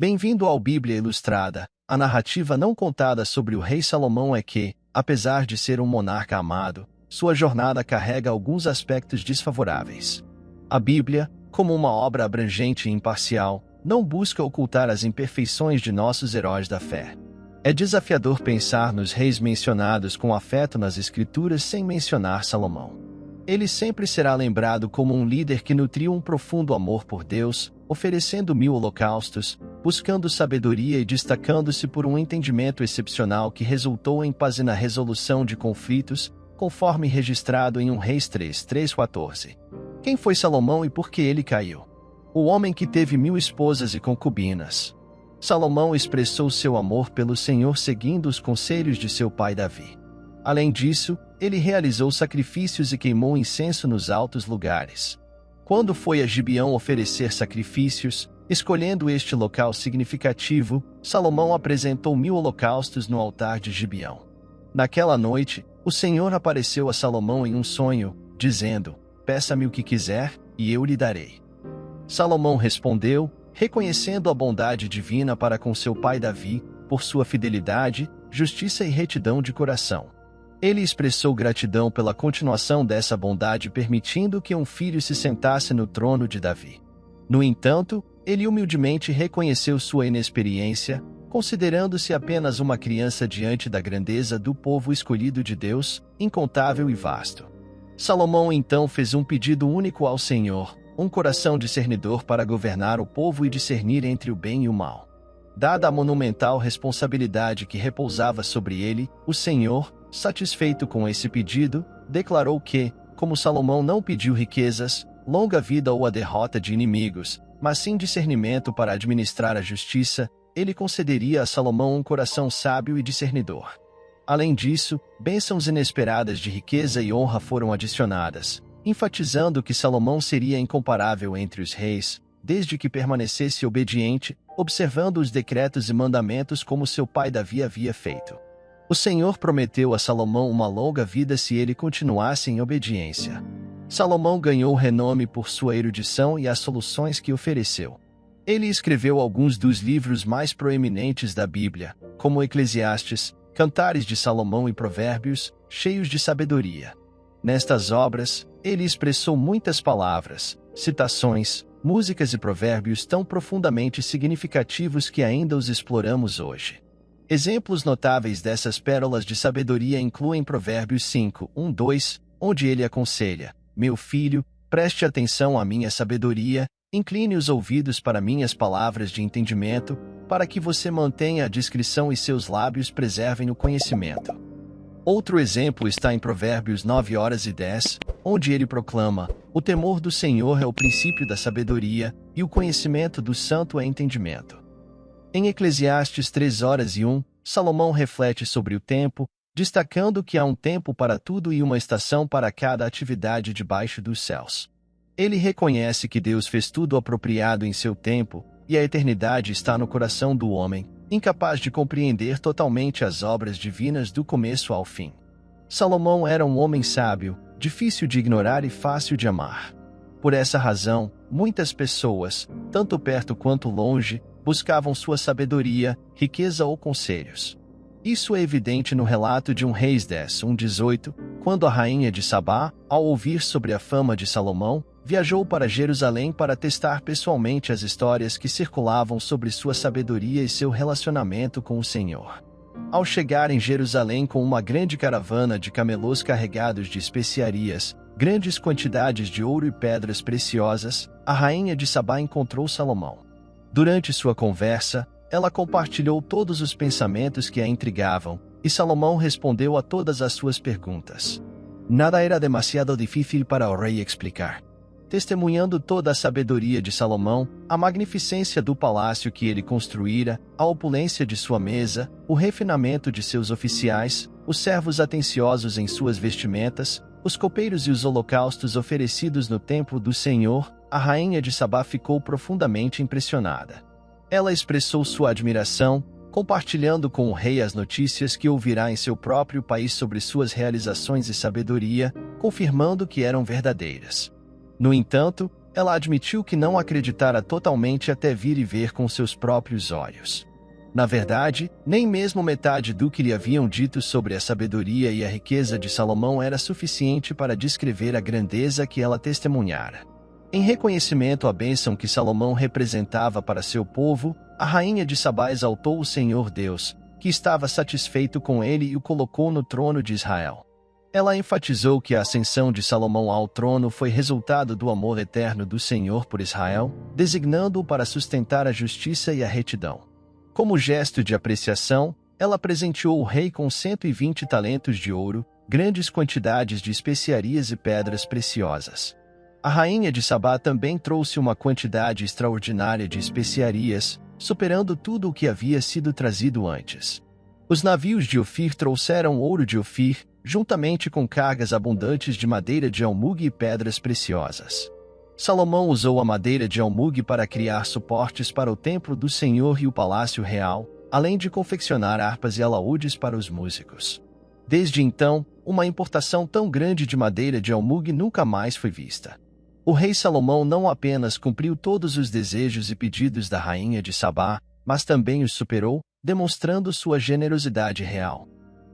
Bem-vindo ao Bíblia Ilustrada. A narrativa não contada sobre o rei Salomão é que, apesar de ser um monarca amado, sua jornada carrega alguns aspectos desfavoráveis. A Bíblia, como uma obra abrangente e imparcial, não busca ocultar as imperfeições de nossos heróis da fé. É desafiador pensar nos reis mencionados com afeto nas Escrituras sem mencionar Salomão. Ele sempre será lembrado como um líder que nutriu um profundo amor por Deus, oferecendo 1000 holocaustos, buscando sabedoria e destacando-se por um entendimento excepcional que resultou em paz e na resolução de conflitos, conforme registrado em 1 Reis 3:14. Quem foi Salomão e por que ele caiu? O homem que teve 1000 esposas e concubinas. Salomão expressou seu amor pelo Senhor seguindo os conselhos de seu pai Davi. Além disso, ele realizou sacrifícios e queimou incenso nos altos lugares. Quando foi a Gibeão oferecer sacrifícios, escolhendo este local significativo, Salomão apresentou 1000 holocaustos no altar de Gibeão. Naquela noite, o Senhor apareceu a Salomão em um sonho, dizendo: "Peça-me o que quiser, e eu lhe darei." Salomão respondeu, reconhecendo a bondade divina para com seu pai Davi, por sua fidelidade, justiça e retidão de coração. Ele expressou gratidão pela continuação dessa bondade, permitindo que um filho se sentasse no trono de Davi. No entanto, ele humildemente reconheceu sua inexperiência, considerando-se apenas uma criança diante da grandeza do povo escolhido de Deus, incontável e vasto. Salomão então fez um pedido único ao Senhor, um coração discernidor para governar o povo e discernir entre o bem e o mal. Dada a monumental responsabilidade que repousava sobre ele, o Senhor, satisfeito com esse pedido, declarou que, como Salomão não pediu riquezas, longa vida ou a derrota de inimigos, mas sim discernimento para administrar a justiça, ele concederia a Salomão um coração sábio e discernidor. Além disso, bênçãos inesperadas de riqueza e honra foram adicionadas, enfatizando que Salomão seria incomparável entre os reis, desde que permanecesse obediente, observando os decretos e mandamentos como seu pai Davi havia feito. O Senhor prometeu a Salomão uma longa vida se ele continuasse em obediência. Salomão ganhou renome por sua erudição e as soluções que ofereceu. Ele escreveu alguns dos livros mais proeminentes da Bíblia, como Eclesiastes, Cantares de Salomão e Provérbios, cheios de sabedoria. Nestas obras, ele expressou muitas palavras, citações, músicas e provérbios tão profundamente significativos que ainda os exploramos hoje. Exemplos notáveis dessas pérolas de sabedoria incluem Provérbios 5:1-2, onde ele aconselha: "Meu filho, preste atenção à minha sabedoria, incline os ouvidos para minhas palavras de entendimento, para que você mantenha a discrição e seus lábios preservem o conhecimento." Outro exemplo está em Provérbios 9:10, onde ele proclama: "O temor do Senhor é o princípio da sabedoria, e o conhecimento do santo é entendimento." Em Eclesiastes 3:1, Salomão reflete sobre o tempo, destacando que há um tempo para tudo e uma estação para cada atividade debaixo dos céus. Ele reconhece que Deus fez tudo apropriado em seu tempo, e a eternidade está no coração do homem, incapaz de compreender totalmente as obras divinas do começo ao fim. Salomão era um homem sábio, difícil de ignorar e fácil de amar. Por essa razão, muitas pessoas, tanto perto quanto longe, buscavam sua sabedoria, riqueza ou conselhos. Isso é evidente no relato de 1 Reis 10:18, quando a rainha de Sabá, ao ouvir sobre a fama de Salomão, viajou para Jerusalém para testar pessoalmente as histórias que circulavam sobre sua sabedoria e seu relacionamento com o Senhor. Ao chegar em Jerusalém com uma grande caravana de camelôs carregados de especiarias, grandes quantidades de ouro e pedras preciosas, a rainha de Sabá encontrou Salomão. Durante sua conversa, ela compartilhou todos os pensamentos que a intrigavam, e Salomão respondeu a todas as suas perguntas. Nada era demasiado difícil para o rei explicar. Testemunhando toda a sabedoria de Salomão, a magnificência do palácio que ele construíra, a opulência de sua mesa, o refinamento de seus oficiais, os servos atenciosos em suas vestimentas, os copeiros e os holocaustos oferecidos no templo do Senhor, a rainha de Sabá ficou profundamente impressionada. Ela expressou sua admiração, compartilhando com o rei as notícias que ouvirá em seu próprio país sobre suas realizações e sabedoria, confirmando que eram verdadeiras. No entanto, ela admitiu que não acreditara totalmente até vir e ver com seus próprios olhos. Na verdade, nem mesmo metade do que lhe haviam dito sobre a sabedoria e a riqueza de Salomão era suficiente para descrever a grandeza que ela testemunhara. Em reconhecimento à bênção que Salomão representava para seu povo, a rainha de Sabá exaltou o Senhor Deus, que estava satisfeito com ele e o colocou no trono de Israel. Ela enfatizou que a ascensão de Salomão ao trono foi resultado do amor eterno do Senhor por Israel, designando-o para sustentar a justiça e a retidão. Como gesto de apreciação, ela presenteou o rei com 120 talentos de ouro, grandes quantidades de especiarias e pedras preciosas. A rainha de Sabá também trouxe uma quantidade extraordinária de especiarias, superando tudo o que havia sido trazido antes. Os navios de Ofir trouxeram ouro de Ofir, juntamente com cargas abundantes de madeira de almugue e pedras preciosas. Salomão usou a madeira de almugue para criar suportes para o templo do Senhor e o palácio real, além de confeccionar harpas e alaúdes para os músicos. Desde então, uma importação tão grande de madeira de almugue nunca mais foi vista. O rei Salomão não apenas cumpriu todos os desejos e pedidos da rainha de Sabá, mas também os superou, demonstrando sua generosidade real.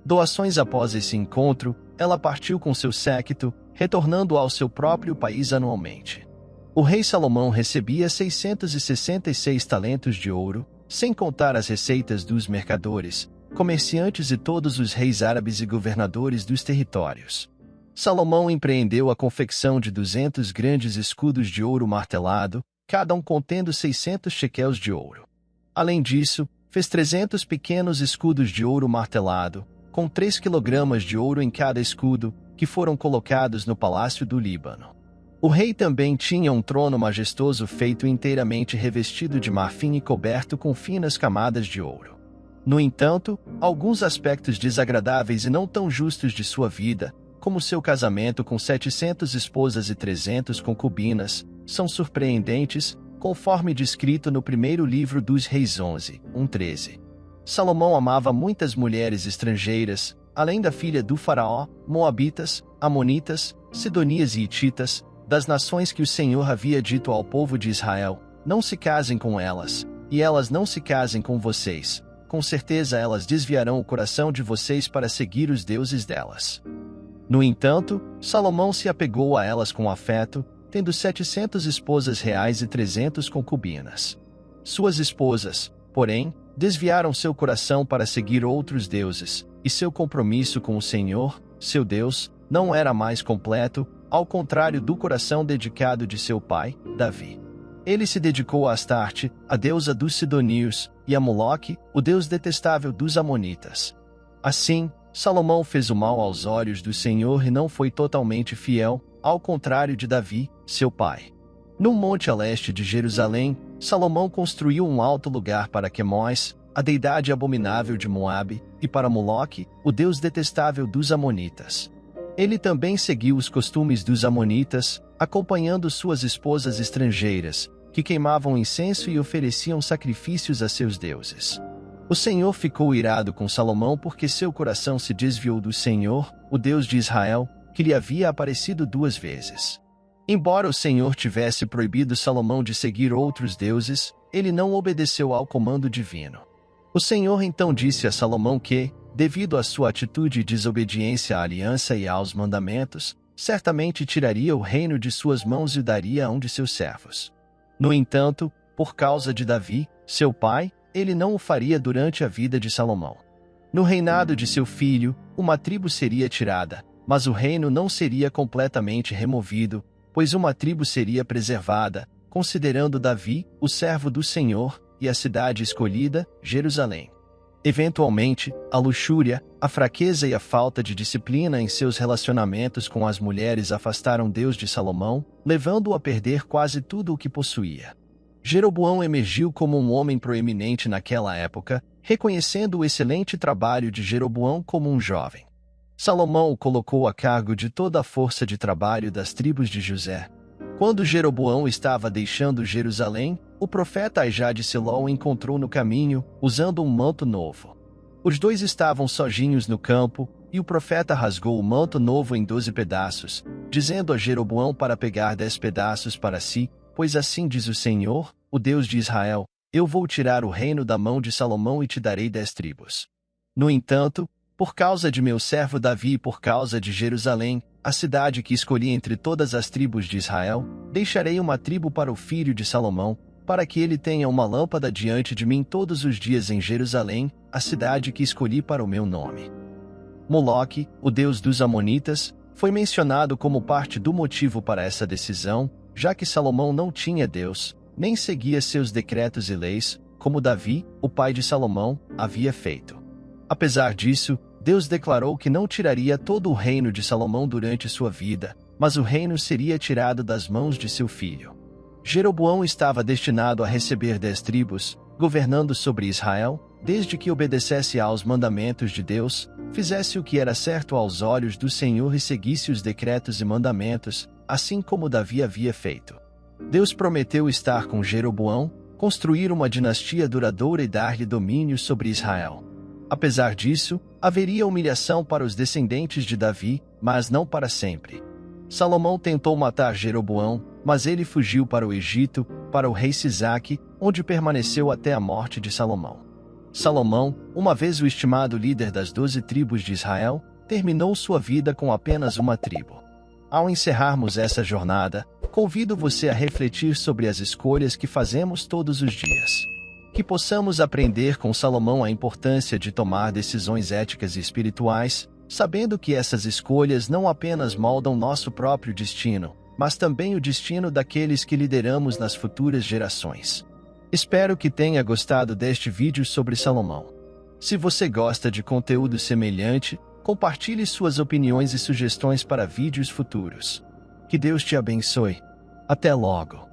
Doações após esse encontro, ela partiu com seu séquito, retornando ao seu próprio país anualmente. O rei Salomão recebia 666 talentos de ouro, sem contar as receitas dos mercadores, comerciantes e todos os reis árabes e governadores dos territórios. Salomão empreendeu a confecção de 200 grandes escudos de ouro martelado, cada um contendo 600 shequels de ouro. Além disso, fez 300 pequenos escudos de ouro martelado, com 3 quilogramas de ouro em cada escudo, que foram colocados no Palácio do Líbano. O rei também tinha um trono majestoso feito inteiramente revestido de marfim e coberto com finas camadas de ouro. No entanto, alguns aspectos desagradáveis e não tão justos de sua vida, como seu casamento com 700 esposas e 300 concubinas, são surpreendentes, conforme descrito no primeiro livro dos Reis 11:13. Salomão amava muitas mulheres estrangeiras, além da filha do faraó, moabitas, amonitas, sidonias e hititas, das nações que o Senhor havia dito ao povo de Israel: não se casem com elas, e elas não se casem com vocês. Com certeza elas desviarão o coração de vocês para seguir os deuses delas. No entanto, Salomão se apegou a elas com afeto, tendo 700 esposas reais e 300 concubinas. Suas esposas, porém, desviaram seu coração para seguir outros deuses, e seu compromisso com o Senhor, seu Deus, não era mais completo, ao contrário do coração dedicado de seu pai, Davi. Ele se dedicou a Astarte, a deusa dos Sidonios, e a Moloque, o deus detestável dos Amonitas. Assim, Salomão fez o mal aos olhos do Senhor e não foi totalmente fiel, ao contrário de Davi, seu pai. No monte a leste de Jerusalém, Salomão construiu um alto lugar para Quemós, a deidade abominável de Moabe, e para Moloque, o deus detestável dos Amonitas. Ele também seguiu os costumes dos Amonitas, acompanhando suas esposas estrangeiras, que queimavam incenso e ofereciam sacrifícios a seus deuses. O Senhor ficou irado com Salomão porque seu coração se desviou do Senhor, o Deus de Israel, que lhe havia aparecido 2 vezes. Embora o Senhor tivesse proibido Salomão de seguir outros deuses, ele não obedeceu ao comando divino. O Senhor então disse a Salomão que, devido à sua atitude e desobediência à aliança e aos mandamentos, certamente tiraria o reino de suas mãos e o daria a um de seus servos. No entanto, por causa de Davi, seu pai, ele não o faria durante a vida de Salomão. No reinado de seu filho, uma tribo seria tirada, mas o reino não seria completamente removido, pois uma tribo seria preservada, considerando Davi, o servo do Senhor, e a cidade escolhida, Jerusalém. Eventualmente, a luxúria, a fraqueza e a falta de disciplina em seus relacionamentos com as mulheres afastaram Deus de Salomão, levando-o a perder quase tudo o que possuía. Jeroboão emergiu como um homem proeminente naquela época, reconhecendo o excelente trabalho de Jeroboão como um jovem. Salomão o colocou a cargo de toda a força de trabalho das tribos de José. Quando Jeroboão estava deixando Jerusalém, o profeta Aijá de Siló o encontrou no caminho, usando um manto novo. Os dois estavam sozinhos no campo, e o profeta rasgou o manto novo em 12 pedaços, dizendo a Jeroboão para pegar 10 pedaços para si, pois assim diz o Senhor, o Deus de Israel: eu vou tirar o reino da mão de Salomão e te darei 10 tribos. No entanto, por causa de meu servo Davi e por causa de Jerusalém, a cidade que escolhi entre todas as tribos de Israel, deixarei uma tribo para o filho de Salomão, para que ele tenha uma lâmpada diante de mim todos os dias em Jerusalém, a cidade que escolhi para o meu nome. Moloque, o deus dos Amonitas, foi mencionado como parte do motivo para essa decisão, já que Salomão não tinha Deus, nem seguia seus decretos e leis, como Davi, o pai de Salomão, havia feito. Apesar disso, Deus declarou que não tiraria todo o reino de Salomão durante sua vida, mas o reino seria tirado das mãos de seu filho. Jeroboão estava destinado a receber 10 tribos, governando sobre Israel, desde que obedecesse aos mandamentos de Deus, fizesse o que era certo aos olhos do Senhor e seguisse os decretos e mandamentos, assim como Davi havia feito. Deus prometeu estar com Jeroboão, construir uma dinastia duradoura e dar-lhe domínio sobre Israel. Apesar disso, haveria humilhação para os descendentes de Davi, mas não para sempre. Salomão tentou matar Jeroboão, mas ele fugiu para o Egito, para o rei Sisaque, onde permaneceu até a morte de Salomão. Salomão, uma vez o estimado líder das 12 tribos de Israel, terminou sua vida com apenas uma tribo. Ao encerrarmos essa jornada, convido você a refletir sobre as escolhas que fazemos todos os dias. Que possamos aprender com Salomão a importância de tomar decisões éticas e espirituais, sabendo que essas escolhas não apenas moldam nosso próprio destino, mas também o destino daqueles que lideramos nas futuras gerações. Espero que tenha gostado deste vídeo sobre Salomão. Se você gosta de conteúdo semelhante, compartilhe suas opiniões e sugestões para vídeos futuros. Que Deus te abençoe. Até logo!